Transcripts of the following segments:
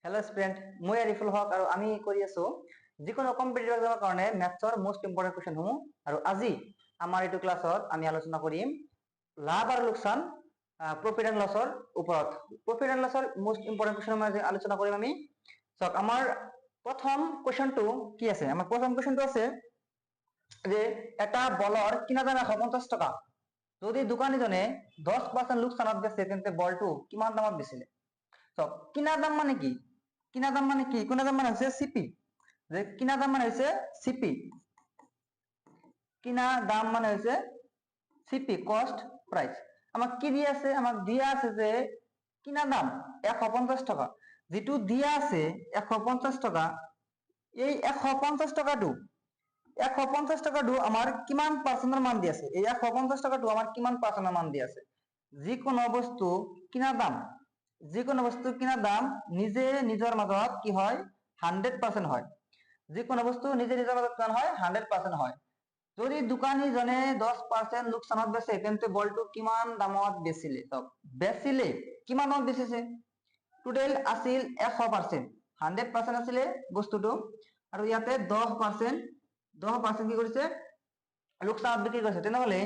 Hello student মই আৰিফুল হক আৰু আমি কৰি আছো যিকোনো কম্পিটিটিভ এক্সামৰ কাৰণে ম্যাথছৰ মোস্ট ইম্পৰ্টেন্ট কোৱেশ্চন সমূহ আৰু আজি আমাৰ এইটো ক্লাছত আমি আলোচনা কৰিম লাভ আৰু লোকসান প্ৰফিট এণ্ড লছৰ ওপৰত প্ৰফিট এণ্ড লছৰ মোস্ট ইম্পৰ্টেন্ট কোৱেশ্চন আমি আলোচনা কৰিম আমি সক আমাৰ প্ৰথম কোৱেশ্চনটো কি আছে আমাৰ প্ৰথম কোৱেশ্চনটো আছে যে এটা বলৰ কিনা দাম 150 টকা যদি দোকানীজনে 10% লোকসানত বেচে তেন্তে বলটো কিমান দামত বেচিলে সক কিনা দাম মানে কি কিনা দাম মানে কি কিনা দাম মানে হচ্ছে সিপি যে কিনা দাম মানে হচ্ছে সিপি কিনা দাম মানে হচ্ছে সিপি কস্ট প্রাইস আমাক কি দিয়া আছে যে কিনা দাম 150 টাকা যেটো দিয়া আছে 150 টাকা এই 150 টাকাটো 150 টাকাটো আমার কিমান পার্সেন্টের মান দিয়া আছে এই 150 টাকাটো আমার কিমান পার্সেন্টের মান দিয়া আছে যে কোনো বস্তু কিনা দাম যে কোনো বস্তু কিনা দাম নিজে নিজৰ মাজত কি হয় 100% হয় যে কোনো বস্তু নিজে নিজৰ মাজত কিমান হয় 100% হয় যদি দোকানী জনে 10% লোকসানত বেচে তেন্তে বলটো কিমান দামত বেচিলে তো বেচিলে কিমান দামত বেচিছে টোটাল আছিল 100% 100% আছিল বস্তুটো আৰু ইয়াতে 10% কি কৰিছে লোকসানত বিক্ৰী কৰিছে তেনেহলে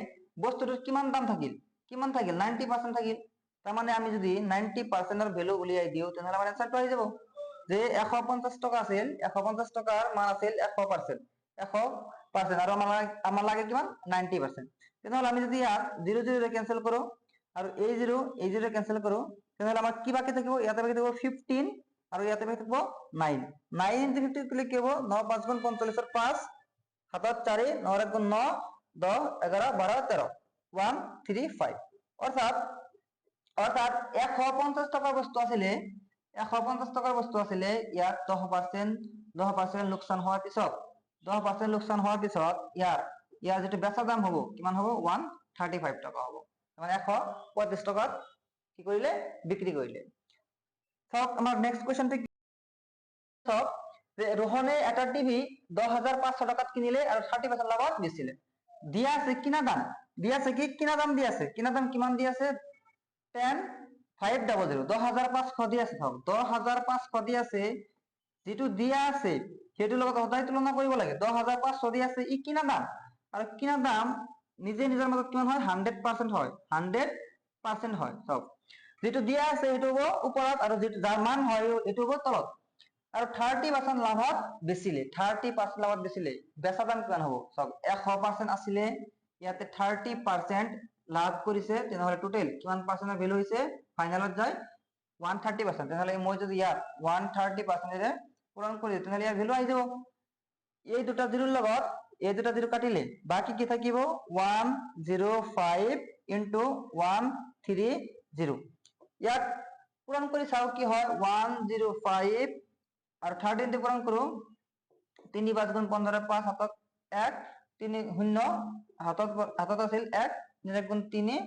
বস্তুটোৰ কিমান দাম থাকিল 90% থাকিল তার মানে আমি যদি 90% এর ভ্যালু উলিয়াই দিও তাহলে আমার आंसर পাই যাব যে 150 টাকা আছিল 150 টাকার মান আছিল 100% 100% আর আমার লাগে কিমান 90% তাহলে আমি যদি আর 0 0 ক্যান্সেল করো আর এই 0 ক্যান্সেল করো তাহলে আমার কি বাকি থাকবে ইয়াতে বাকি থাকবে 15 আর ইয়াতে বাকি থাকবে 9 9 ইনটু 15 করলে কি হবে 9 5 গুণ 45 এর 5 7 4 9 গুণ 9 10 11 12 13 1 3 5 অর্থাৎ অর্থাৎ 150 টাকার বস্তু আছিলে 150 টাকার বস্তু আছিলে ইয়াত 10% লোকসান হওয়ার পিছত 10% লোকসান হওয়ার পিছত ইয়াৰ যেটো বেচা দাম হ'ব কিমান হ'ব 135 টাকা হ'ব মানে 135 টাকাত কি কৰিলে বিক্ৰী কৰিলে সব আমাৰ নেক্সট কোৱেশ্চনটো সব যে ৰোহনে এটা টিভি 10500 টাকাত কিনিলে আৰু 30% লাভত বেচিলে দিয়া আছে কিনা দাম দিয়া আছে কি কিনা দাম দিয়া আছে কিনা দাম কিমান দিয়া আছে 10500 10500 দিয়া আছে থাক 10500 দিয়া আছে যেটো দিয়া আছে সেটো লগত সদায় তুলনা কৰিব লাগে 10500 দিয়া আছে ই কিনা দাম আৰু কিনা দাম নিজে নিজৰ মাজত কিমান হয় 100% হয় 100% হয় সব যেটো দিয়া আছে এটো হ'ব ওপৰত আৰু যেটো যাৰ মান হয় এটো হ'ব তলত আৰু 30% লাভত বেচিলে 30% লাভত বেচিলে বেচা দাম কিমান হ'ব সব 100% আছিলে ইয়াতে 30% লাভ কৰিছে তেনেহলে টোটাল কিমান পার্সেন্টের ভ্যালু হইছে ফাইনালত যায় 130% তাহলে মই যদি ইয়াত 130% এর পূরণ করি তাহলে ইয়াৰ ভ্যালু আই যাব এই দুটা জিৰোৰ লগত এই দুটা জিৰো কাটিলে বাকি কি থাকিব 105 ইনটু 130 ইয়াত পূৰণ কৰি চাও কি হয় 105 আর 13 দিয়ে পূরণ করো 3 5 গুণ 15 5 হাতত 1 3 শূন্য হাতত হাতত আছিল 1 1 গুণ 3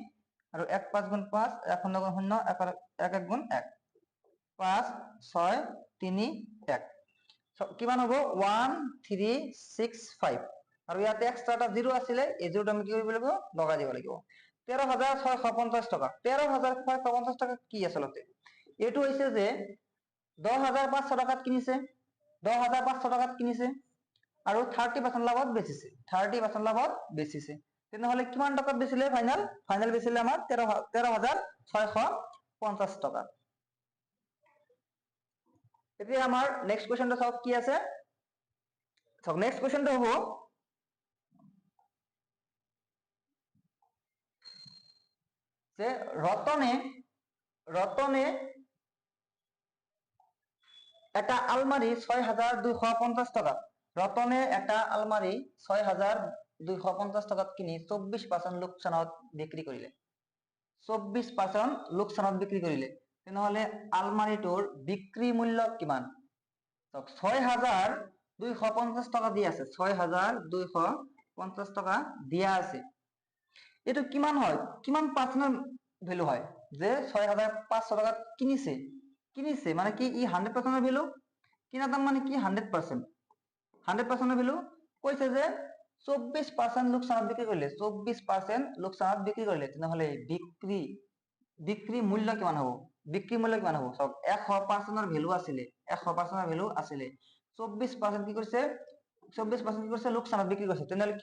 আৰু 1 5 গুণ 5 1 শূন্য গুণ 0 1 1 গুণ 1 5 6 3 1 কিমান হ'ব 1365 আৰু ইয়াতে এক্সট্ৰাটা 0 আছিল এই 0টা আমি কি কৰিব লাগিব লগাই দিব লাগিব 13650 টাকা 13650 টাকা কি আসলতে এটো হইছে যে 10500 টাকাত কিনিছে 10500 টাকাত কিনিছে আৰু 30% লাভত বেচিছে 30% লাভত বেচিছে তেনেহলে কিমান টাকাত বেচিলে ফাইনাল বেচিলে আমাৰ 13650 টাকা এতিয়া আমাৰ নেক্সট কোৱেশ্চনটো চাওক কি আছে চাওক নেক্সট কোৱেশ্চনটো হ'ব যে ৰতনে এটা আলমাৰি 6250 টাকা ৰতনে একটা আলমাৰি 6250 টাকাত কিনি 24% লোকসানত বিক্ৰি কৰিলে 24% লোকসানত বিক্ৰি কৰিলে তেনেহলে আলমাৰিটোৰ বিক্রি মূল্য কিমান তো 6250 টাকা দিয়া আছে 6250 টাকা দিয়া আছে এটো কিমান হয় কিমান পার্সেন্ট ভ্যালু হয় যে 6500 টাকা কিনিছে মানে কি ই 100% ভ্যালু কিনা দাম মানে কি 100% 100% ভ্যালু কইছে যে 24% লোকসানত বিক্রি করলে 24% লোকসানত বিক্রি করলে তাহলে বিক্রি মূল্য কিমান হবে বিক্ৰী মূল্য কিমান হ'ব চাওক 100% ভ্যালু আছিলে 100% ভ্যালু আছিলে 24% কি কৰিছে 24% কি কৰিছে লোকসানত বিক্ৰী কৰিছে তেনেহলে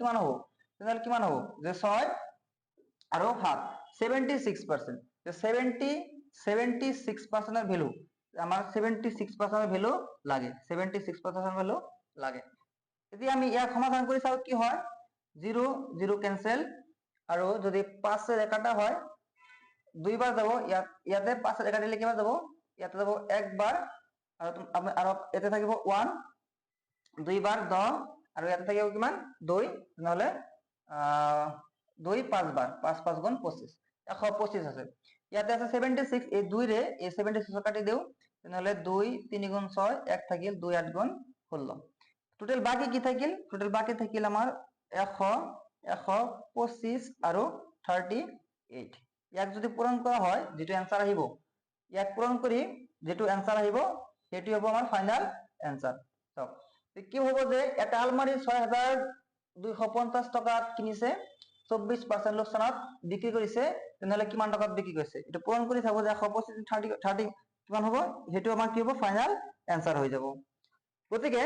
কিমান হ'ব যে 6 আৰু 7 76% যে 76% এর ভ্যালু আমার 76% ভ্যালু লাগে 76% ভ্যালু লাগে যদি আমি ইয়াক সমাধান কৰি চাও কি হয় 0 0 ক্যান্সেল আৰু যদি 5 এৰ একাটা হয় দুইবাৰ যাব ইয়াতে 5 এৰ একা দিলে কিমান যাব ইয়াতে যাব একবাৰ আৰু এতে থাকিব 1 দুইবাৰ 10 আৰু ইয়াতে থাকিব কিমান 2 নহলে 2 5 বার 5 5 গুণ 25 125 আছে ইয়াতে আছে 76 এই 2 রে এই 76 কাটি দেও তাহলে 2 3 গুণ 6 1 থাকিল 2 8 গুণ 16 টোটাল বাকি কি থাকিল টোটাল বাকি থাকিল আমার 100 125 আৰু 38 ইয়াক যদি পূরণ করা হয় যেটো आंसर আহিব ইয়াক পূরণ করি যেটো आंसर আহিব সেটি হ'ব আমার ফাইনাল आंसर তো কি হ'ব যে এটা আলমারি 6250 টাকাত কিনিছে 24% লোকসানত বিক্রি কৰিছে তেনেহলে কিমান টাকাত বিক্ৰি কৰিছে এটা পূৰণ কৰি চাব যে 125 30 কিমান হ'ব হেতু আমাৰ কি হ'ব ফাইনাল आंसर হৈ যাব গতিকে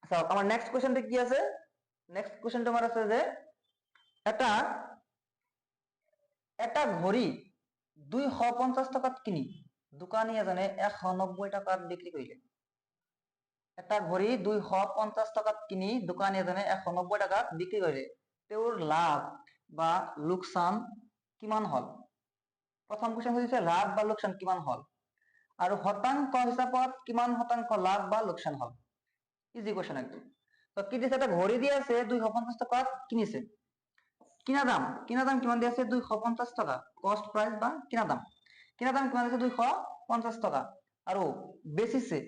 চাও আমাৰ নেক্সট কোশ্চেনটো কি আছে নেক্সট কোশ্চেনটো আমাৰ আছে যে এটা ঘড়ি 250 টাকাত কিনি দোকানী এজনে 190 টাকাত বিক্রি কৰিলে এটা ঘড়ি 250 টাকাত কিনি দোকানী এজনে 190 টাকাত বিক্ৰি কৰিলে তেওঁৰ লাভ বা লোকসান কিমান হল প্ৰথম কোশ্চেন হৈছে লাভ বা লোকসান কিমান হল আৰু শতাংশ হিচাপত কিমান শতাংশ লাভ বা লোকসান হল ইজি কোশ্চেন একদম তো কি দিছে এটা ঘড়ি দিয়ে আছে 250 টাকাত কিনিছে কিনা দাম কিমান দিয়ে আছে 250 টাকা কস্ট প্রাইস বা কিনা দাম কিমান আছে 250 টাকা আৰু বেচিছে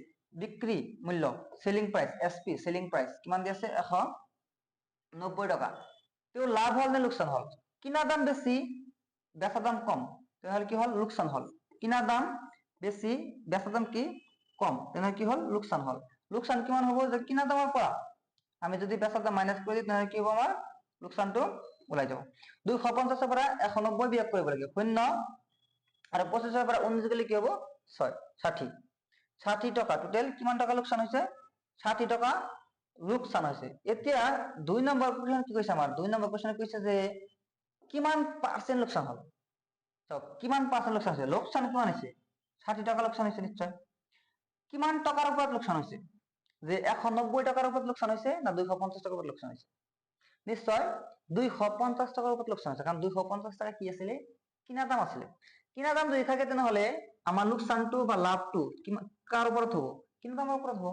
বিক্রি মূল্য selling price SP selling price কিমান দিয়ে আছে 190 টাকা তো লাভ হল না লোকসান হল কিনা দাম বেশি বেচা দাম কম তাহলে কি হল লোকসান হল কিনা দাম বেশি বেচা দাম কি কম তাহলে কি হল লোকসান হল লোকসান কিমান হ'ব যে কিনা দামৰ পৰা আমি যদি বেচা দাম মাইনাস কৰি দিই তাহলে কি হ'ব আমাৰ লোকসানটো ওলাই যাব 250 পৰা 190 বিয়োগ কৰিব লাগে 0 আৰু 25 পৰা 19 গলে কি হ'ব 6 60 টাকা টোটাল কিমান টাকা লোকসান হৈছে 60 টাকা লোকসান হৈছে এতিয়া 2 নম্বৰ কোশ্চেন কি কৈছে আমাৰ 2 নম্বৰ কোশ্চেন কৈছে যে কিমান পার্সেন্ট লোকসান হল তো কিমান পার্সেন্ট লোকসান হৈছে লোকসান কিমান হৈছে 60 টাকা লোকসান হৈছে নিশ্চয় কিমান টাকার উপর লোকসান হৈছে যে 190 টাকার উপর লোকসান হৈছে না 250 টাকার উপর লোকসান হৈছে নিশ্চয় 250 টাকার উপর লোকসান হৈছে কারণ 250 টাকা কি আছিল কিনা দাম আছিল কিনা দাম যদি থাকে তেনহলে আমার লোকসানটো বা লাভটো কার উপর হবো কিনা দামের উপর হবো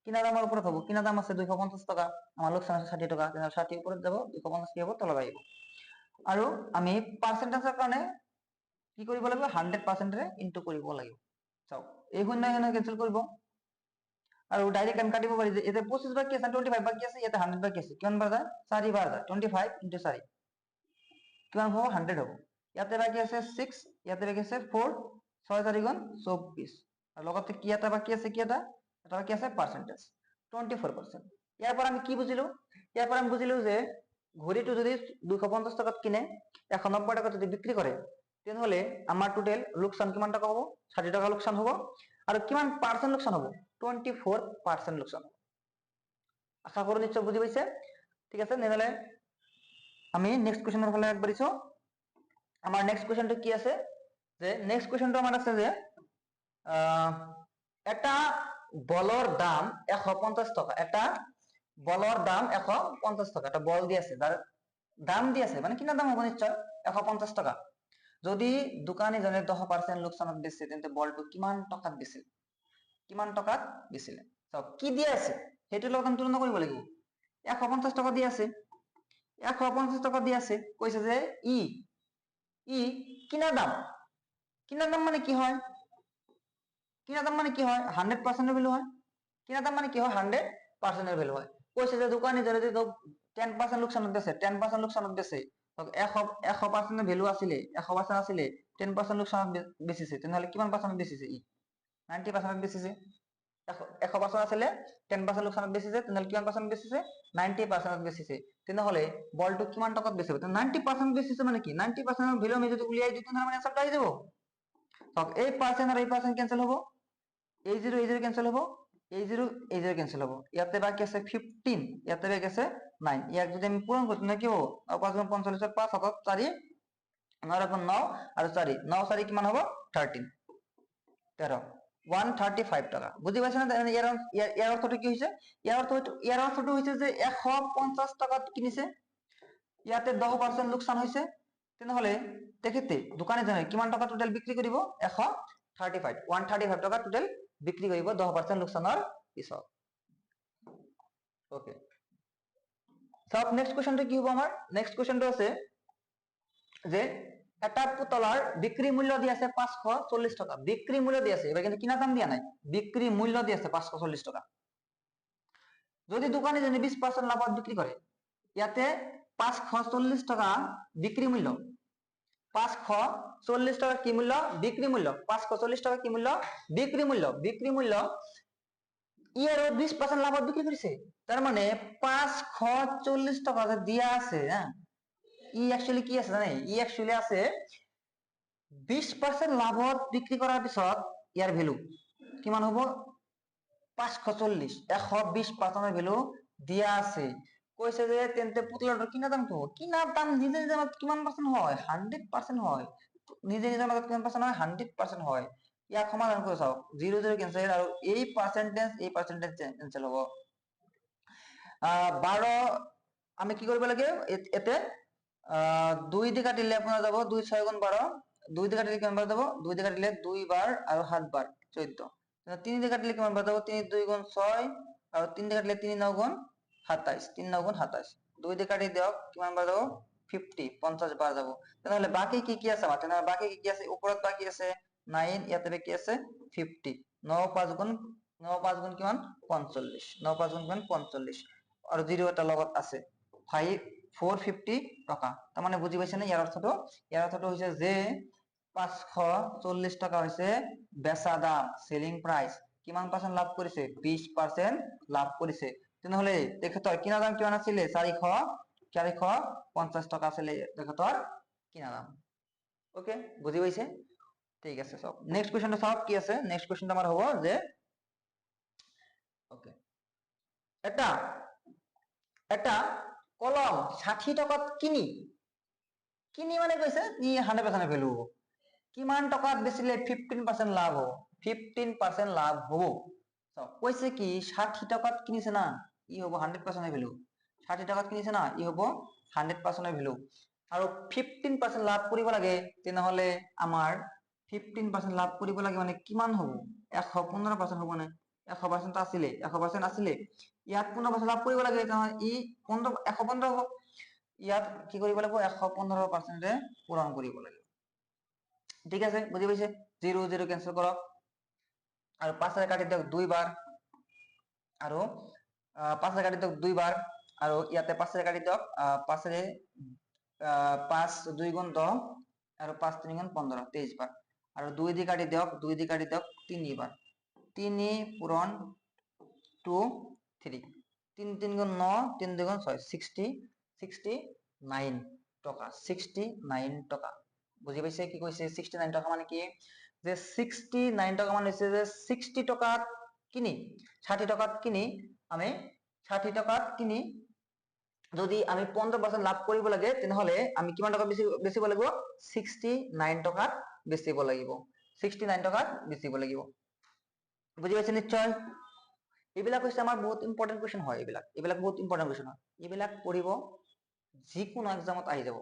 কিনা দামের উপর হবো কিনা দাম আছে 250 টাকা আমার লোকসান আছে 60 টাকা তাহলে 60 উপরে যাব 250 কি হবো তলে যাইব আৰু আমি পাৰ্সেন্টেজৰ কাৰণে কি কৰিব লাগিব 100% ৰে ইনটু কৰিব লাগিব চাও এই শূন্য ক্যান্সেল কৰিব আৰু ডাইরেক্ট আমি কাটিব পারি যে এতে 25 বাকি আছে 25 বাকি আছে এতে 100 বাকি আছে কিমান বার যায় 4 বার যায় 25 ইনটু 4 কিমান হ'ব 100 হ'ব ইয়াতে বাকি আছে 6 ইয়াতে বাকি আছে 4 6 4 গুণ 24 আৰু লগতে কি এটা বাকি আছে এটা বাকি আছে পাৰ্সেন্টেজ 24% ইয়াৰ পৰা আমি কি বুজিলো ইয়াৰ পৰা আমি বুজিলো যে ঘড়িটো যদি 250 টাকাত কিনে 190 টাকা যদি বিক্রি করে তেনহলে আমার টোটাল লোকসান কিমান টাকা হ'ব 60 টাকা লোকসান হ'ব আৰু কিমান পাৰ্সেন্ট লোকসান হ'ব 24% লোকসান হ'ব আশা কৰো নিশ্চয় বুজি পাইছে ঠিক আছে নেহলে আমি নেক্সট কোশ্চেনৰ ফালে আগবাঢ়িছো আমাৰ নেক্সট কোশ্চেনটো কি আছে যে নেক্সট কোশ্চেনটো আমাৰ আছে যে এটা বলৰ দাম 150 টাকা এটা বলৰ দাম 150 টাকা এটা বল দি আছে তার দাম দি আছে মানে কিনা দাম হ'ব নিশ্চয় 150 টাকা যদি দোকানী জনে 10% লোকসানত বেচে তেন্তে বলটো কিমান টাকাত বেচিল কিমান টাকাত বেচিলে তো কি দি আছে হেতু লগত আমি তুলনা কৰিব লাগিব 150 টাকা দি আছে 150 টাকা দি আছে কইছে যে ই কিনা দাম মানে কি হয় কিনা দাম মানে কি হয় 100% এর ভ্যালু হয় কিনা দাম মানে কি হয় 100% এর ভ্যালু হয় কইছে যে দোকানী যদি 10% লোকসানত বেচে 10% লোকসানত বেচে 100% এর ভ্যালু আসলে 100% আসলে 10% লোকসানত বেচিছে তাহলে কিমান পার্সেন্ট বেচিছে 90% বেচিছে 100% আসলে 10% লোকসানত বেচিছে তাহলে কিমান পার্সেন্ট বেচিছে 90% বেচিছে তাহলে বলটো কিমান টাকাত বেচিব 90% বেচিছে মানে কি 90% এর ভ্যালু আমি যদি উলিয়াই দিই তাহলে আমার आंसर পাই যাব চাওক এই পাৰ্চেন্ট আৰু এই পাৰ্চেন্ট কেনচেল হ'ব, এই জিৰ' কেনচেল হ'ব, এই জিৰ' কেনচেল হ'ব, ইয়াতে বাকি আছে 15, ইয়াতে বাকি আছে 9, ইয়াক যদি আমি পূৰণ কৰো তেন্তে কি হ'ব, 5 গুণ 45 5 7 4 9 9 আৰু 4 9 4 কিমান হ'ব 13 135 টাকা। বুজি পাইছে না? ইয়াৰ অৰ্থটো কি হৈছে, ইয়াৰ অৰ্থটো হৈছে যে 150 টাকাত কিনিছে, ইয়াতে 10% লোকসান হৈছে, তেনেহলে তেখেতে দোকানীজনে কিমান টকা টোটেল বিক্ৰী কৰিব, 135 টকা টোটেল বিক্ৰী কৰিব 10% লোকসানৰ পিছত। ওকে, সব নেক্সট কোৱেশ্চনটো কি হ'ব আমাৰ, নেক্সট কোৱেশ্চনটো আছে যে এটা পুতলাৰ বিক্ৰী মূল্য দি আছে 540 টাকা, বিক্ৰী মূল্য দি আছে, এবাৰ কিন্তু কিনা দাম দিয়া নাই, বিক্ৰী মূল্য দি আছে 540 টাকা। যদি দোকানীজনে 20% লাভত বিক্ৰী কৰে, ইয়াতে 540 টাকা বিক্ৰী মূল্য, 540 টাকা কি মূল্য, বিক্ৰী মূল্য, 540 টাকা কি মূল্য, বিক্ৰী মূল্য, বিক্ৰী মূল্য ই আৰু 20% লাভত বিক্ৰী কৰিছে, তাৰ মানে 540 টাকা যে দিয়া আছে, ই একচুয়ালি কি আছে জানে, ই একচুয়ালি আছে 20% লাভত বিক্ৰী কৰাৰ পিছত ইয়াৰ ভ্যালু কিমান হ'ব 540, 120% ভ্যালু দিয়া আছে। কৈছে যে তেন্তে পুতলাটোৰ কিনা দাম কি হ'ব, কিনা দাম নিজে নিজে কিমান পাৰ্চেন্ট হয়, 100% হয়, নিজে নিজে মাজত কিমান পাৰ্চেন্ট হয়, 100% হয়। ইয়াক সমাধান কৰি চাওক, 0 0 কেনসেল আৰু এই পাৰ্চেন্টেজ কেনসেল হ'ব। 12 আমি কি কৰিব লাগে এতে, 2 দি কাটিলে আপোনাৰ যাব 2 6 গুণ 12, 2 দি কাটিলে কিমান বাৰ যাব, 2 দি কাটিলে 2 বাৰ আৰু 7 বাৰ 14, 3 দি কাটিলে কিমান বাৰ যাব, 3 2 গুণ 6 আৰু 3 দি কাটিলে 3 9 গুণ 27, 3 9 গুণ 27, 2 দি কাটি দিয়ক কিমান বাৰ যাব 50 বাৰ যাব। তেনেহলে বাকি কি কি আছে আমাৰ, তেনেহলে বাকি কি কি আছে, ওপৰত বাকি আছে 9, ইয়াতে বাকি আছে 50, 9 5 গুণ কিমান 45, 9 5 গুণ কিমান 45 আৰু 0 এটা লগত আছে 450 টাকা। তাৰ মানে বুজি পাইছে নে ইয়াৰ অৰ্থটো হৈছে যে 540 টাকা হৈছে বেচা দাম, সেলিং প্ৰাইস, কিমান পাৰ্চেন্ট লাভ কৰিছে, 20% লাভ কৰিছে। তেনেহলে তেখেতৰ কিনা দাম কিমান আছিলে, 450 টাকা আছিলে তেখেতৰ কিনা দাম। ওকে, বুজি পাইছে, ঠিক আছে। সব নেক্সট কোৱেশ্চনটো চাওক কি আছে, নেক্সট কোৱেশ্চনটো আমাৰ হ'ব যে ওকে, এটা কলম 60 টাকাত কিনি মানে কৈছে ই 100% ভ্যালু হ'ব, কিমান টকাত বেচিলে 15% লাভ হ'ব, 15% লাভ হ'ব। কৈছে কি 60 টাকাত কিনিছে না, ই হ'ব 100% ভ্যালু, 60 টাকাত কিনিছে না, ই হ'ব 100% ভ্যালু আৰু 15% লাভ কৰিব লাগে, তেনেহলে আমাৰ 15% লাভ কৰিব লাগে মানে কিমান হ'ব, 115% হ'ব নে, 100% আছিলে, 100% আছিলে, ইয়াত 15% লাভ কৰিব লাগে, তেনেহলে ই 115 হ'ব, ইয়াত কি কৰিব লাগিব 115% পূৰণ কৰিব লাগিব। ঠিক আছে, বুজি পাইছে, 0 0 কেনসেল কৰক আৰু 5 কাটি দিয়ক 2 বাৰ আৰু 5 কাটি দিয়ক 2 বাৰ আৰু ইয়াতে 5 কাটি দিয়ক 5 2 গুণ 10 আৰু 5 3 গুণ 15 23 বাৰ আৰু 2 দি কাটি দিয়ক 3 বাৰ, 3 পূৰণ 2 3, 3 3 গুণ 9, 3 2 গুণ 6, 69 টাকা, 69 টাকা। বুজি পাইছে কি কৈছে, 69 টাকা মানে কি, যে 69 টাকা মানে হৈছে যে 60 টাকাত কিনি 60 টাকাত কিনি আমি 60 টাকাত কিনি যদি আমি 15% লাভ কৰিব লাগে, তেনেহলে আমি কিমান টাকা বেচিব লাগিব, 69 টাকাত বেচিব লাগিব, 69 টাকাত বেচিব লাগিব। বুজি পাইছে নিশ্চয়, এইবিলাক হৈছে আমাৰ বহুত ইম্পৰ্টেন্ট কোৱেশ্চন হয়, এইবিলাক বহুত ইম্পৰ্টেন্ট কোৱেশ্চন হয়, এইবিলাক পঢ়িব যিকোনো এক্সামত আহি যাব।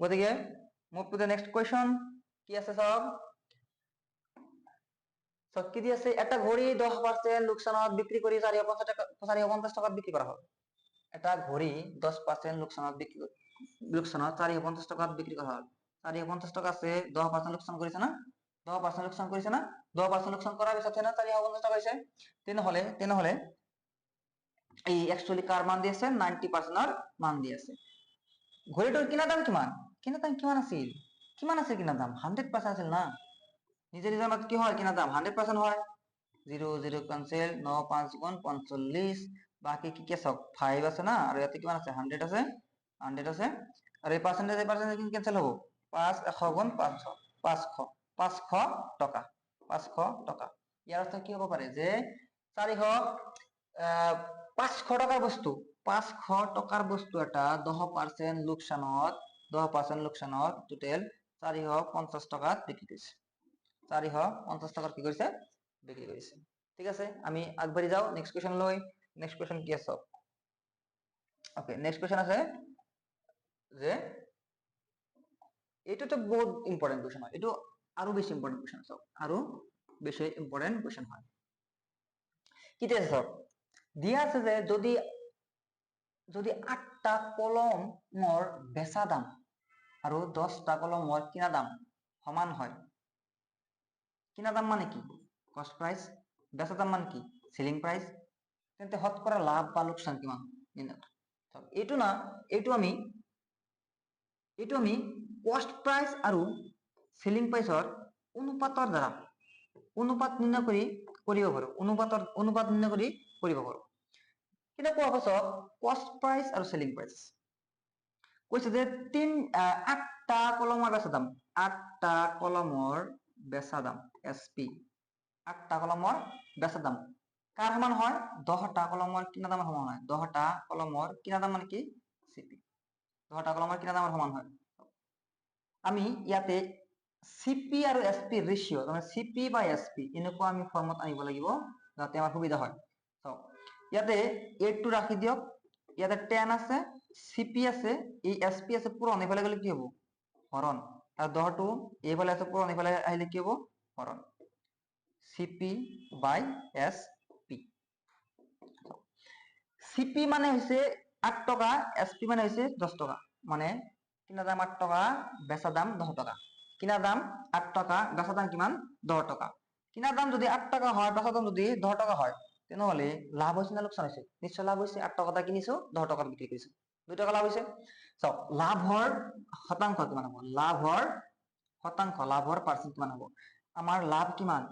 গতিকে move to the next question, কি আছে চাওক, কি দি আছে, এটা ঘড়ী 10% লোকসানত বিক্ৰী কৰি 450 টাকাত বিক্ৰী কৰা হয়, এটা ঘড়ী 10% লোকসানত 450 টাকাত বিক্ৰী কৰা হয়, 450 টাকা আছে, 10% লোকসান কৰিছে না, 10% লোকসান কৰিছে না, 10% লোকসান কৰাৰ পিছতহে না 450 টাকা হৈছে, তেনেহলে এই একচুয়ালি কাৰ মান দি আছে, 90% মান দি আছে। ঘড়ীটোৰ কিনা দাম কিমান, আছিল, কিনা দাম 100% আছিল না, নিজে নিজে আমাক কি হয় কিনা দাম 100% হয়, 0 0 কেনসেল, 9 5 গুণ 45, বাকি কি কি আছে 5 আছে না, আৰু ইয়াতে কিমান আছে 100 আছে, 100 আছে, আৰু এই পার্সেন্টেজ কেনসেল হ'ব, 5 100 গুণ 500, 500 টকা 500 টকা। ইয়াৰ অৰ্থ কি হ'ব পাৰে যে 500 টকাৰ বস্তু 500 টকাৰ বস্তু এটা 10% লোকসানত টোটেল 450 টকাত বিক্ৰী কৰিছে। 450 টকাত কি কৰিছে বিক্ৰী কৰিছে। ঠিক আছে, আমি আগবাঢ়ি যাওঁ নেক্সট কোৱেশ্চন লৈ। নেক্সট কোৱেশ্চন কি আছে? ওকে, নেক্সট কোৱেশ্চন আছে যে এইটো তো বহুত ইম্পৰ্টেন্ট কোৱেশ্চন হয়, এইটো আৰু বেছি ইম্পৰ্টেন্ট কোৱেশ্চন চাওক, আৰু বেছি ইম্পৰ্টেন্ট কোৱেশ্চন হয়। কি আছে চাওক, দিয়া আছে যে যদি 8টা কলমৰ বেচা দাম আৰু 10টা কলমৰ কিনা দাম সমান হয়, কিনা দাম মানে কি কস্ট প্ৰাইস, বেচা দাম মানে কি সেলিং প্ৰাইস, তেন্তে শতকৰা লাভ বা লোকসান কিমান? এইটো না এইটো আমি কস্ট প্ৰাইস আৰু সেলিং প্ৰাইসৰ অনুপাতৰ দ্বাৰা অনুপাত নিৰ্ণয় কৰিব পাৰো। অনুপাত নিৰ্ণয় কৰিব পাৰো। কিন্তু কোৱা হ'ব চাওক কস্ট প্ৰাইস আৰু সেলিং প্ৰাইস কৈছে যে 8টা কলমৰ বেচা দাম, 8টা কলমৰ বেচা দাম SP, 8টা কলমৰ বেচা দাম কাৰ সমান হয়? 10টা কলমৰ কিনা দামৰ সমান হয়। 10টা কলমৰ কিনা দাম মানে কি CP, 10টা কলমৰ কিনা দামৰ সমান হয়। আমি ইয়াতে CP আৰু SP ৰেশিও, মানে CP বা SP এনেকুৱা আমি ফৰ্মত আনিব লাগিব যাতে আমাৰ সুবিধা হয়। ইয়াতে 8টো ৰাখি দিয়ক, ইয়াতে 10 আছে, CP আছে, এই SP আছে, পূৰণ এইফালে গ'লে কি হ'ব হৰণ, আৰু 10টো এইফালে আছে পূৰণ এইফালে আহিলে কি হ'ব হৰণ, CP বাই SP। CP মানে হৈছে 8 টকা, SP মানে হৈছে 10 টকা, মানে কিনা দাম 8 টকা, বেচা দাম 10 টকা। কিনা দাম 8 টকা, বেচা দাম কিমান 10 টকা। কিনা দাম যদি 8 টকা হয়, বেচা দাম যদি 10 টকা হয়, তেনেহলে লাভ হৈছে না লোকসান হৈছে? নিশ্চয় লাভ হৈছে। 8 টকাটা কিনিছো, 10 টকাত বিক্ৰী কৰিছো, 2 টকা লাভ হৈছে। চাওক লাভৰ শতাংশ কিমান হ'ব? লাভৰ শতাংশ, লাভৰ পাৰ্চেন্ট কিমান হ'ব? আমাৰ লাভ কিমান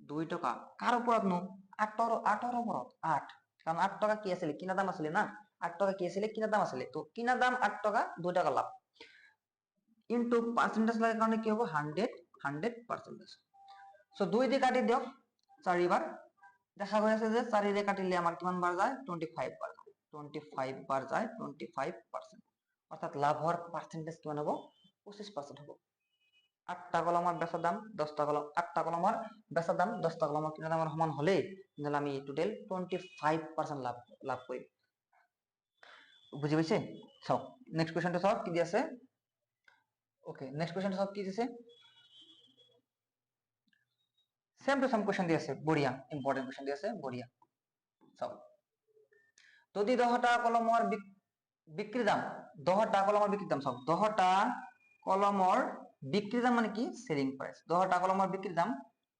2 টকা। কাৰ ওপৰতনো? 8ৰ ওপৰত। 8, কারণ 8 টাকা কি আছিল? কিনা দাম আছিল না। 8 টাকা কি আছিল? কিনা দাম আছিল। তো কিনা দাম 8 টাকা, 2 টাকা লাভ ইনটু পার্সেন্টেজ লাগার কারণে কি হবে 100%। সো 2 দিয়ে কাটি দিয়ক 4 বার, দেখা গৈ আছে যে 4 দিয়ে কাটিলে আমার কিমান বার যায় 25 বার যায়, 25 বার যায় 25%, অর্থাৎ লাভৰ পাৰ্সেন্টেজ কিমান হ'ব 25% হ'ব। 8টা কলমৰ বেচা দাম 10টা কলম, 8টা কলমৰ বেচা দাম 10টা কলমৰ কিনা দামৰ সমান হলে তাহলে আমি টোটাল 25% লাভ কৰিম। বুঝি পাইছে? চাওক নেক্সট কোৱেশ্চনটো চাওক কি দি আছে। ওকে, নেক্সট কোৱেশ্চনটো চাওক কি দিছে। সেম টু সেম কোৱেশ্চন দি আছে, বঢ়িয়া ইম্পৰ্টেন্ট কোৱেশ্চন দি আছে, বঢ়িয়া। চাওক যদি 10টা কলমৰ বিক্ৰি দাম, 10টা কলমৰ বিক্ৰি দাম, চাওক 10টা কলমৰ বিক্ৰি দাম মানে কি সেলিং প্ৰাইস, 10টা কলমৰ বিক্ৰি দাম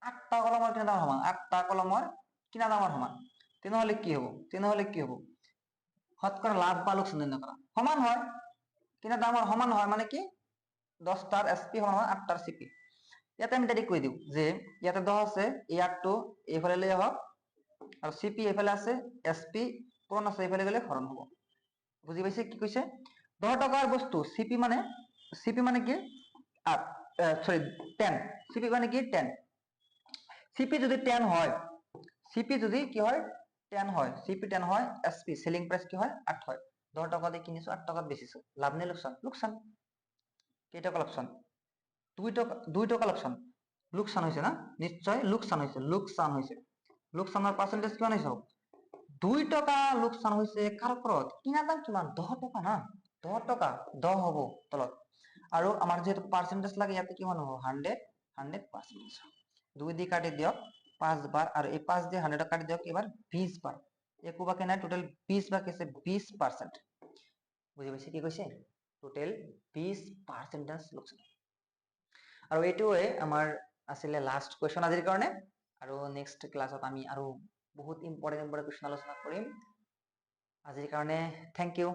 8টা কলমৰ কিনা দামৰ সমান, 8টা কলমৰ কিনা দামৰ সমান, তেনেহলে কি হ'ব? শতকৰা লাভ বা লোকসান নিৰ্ণয় কৰা। সমান হয়, কিনা দামৰ সমান হয় মানে কি 10টাৰ SP সমান 8টাৰ CP। ইয়াতে আমি ডাইৰেক্ট কৈ দিওঁ যে ইয়াতে 10 আছে, এই 8টো এইফালে লৈ আহক, আৰু CP এইফালে আছে, SP পূৰণ আছে, এইফালে গ'লে হৰণ হ'ব। বুজি পাইছে কি কৈছে? 10 টকাৰ বস্তু CP মানে কি সৰি 10, CP মানে কি 10, CP যদি 10 হয়, CP যদি কি হয় 10 হয়, CP 10 হয়, SP সেলিং প্রাইস কি হয় 8 হয়। 10 টাকা দিয়ে কিনিছো, 8 টাকাত বেচিছো, লাভ নে লোকসান? লোকসান। কেই টাকা লোকসান? 2 টাকা লোকসান। লোকসান হৈছে না? নিশ্চয় লোকসান হৈছে, লোকসানৰ পাৰ্সেন্টেজ কিমান হৈছে? 2 টাকা লোকসান হৈছে। কাৰ ওপৰত? কিনা দাম কিমান 10 টাকা না, 10 টাকা 10 হ'ব তলত, আৰু আমাৰ যেহেতু পার্সেন্টেজ লাগে ইয়াতে কিমান হ'ব 100%। 2 দিয়ে কাটি দিয়ক 5 বার, আর এই 5 দিয়ে 100 কাটি দিয়ক এবার 20 বার, একো বাকি নাই, টোটাল 20 বার কেছে 20%। বুঝি পাইছে কি কৈছে? টোটাল 20% লোকসান। আৰু এইটোৱে আমাৰ আছিলে লাষ্ট কোৱেশ্চন আজিৰ কাৰণে, আৰু নেক্সট ক্লাছত আমি আৰু বহুত ইম্পৰ্টেন্ট কুৱেশ্চন আলোচনা কৰিম। আজিৰ কাৰণে থেংক ইউ।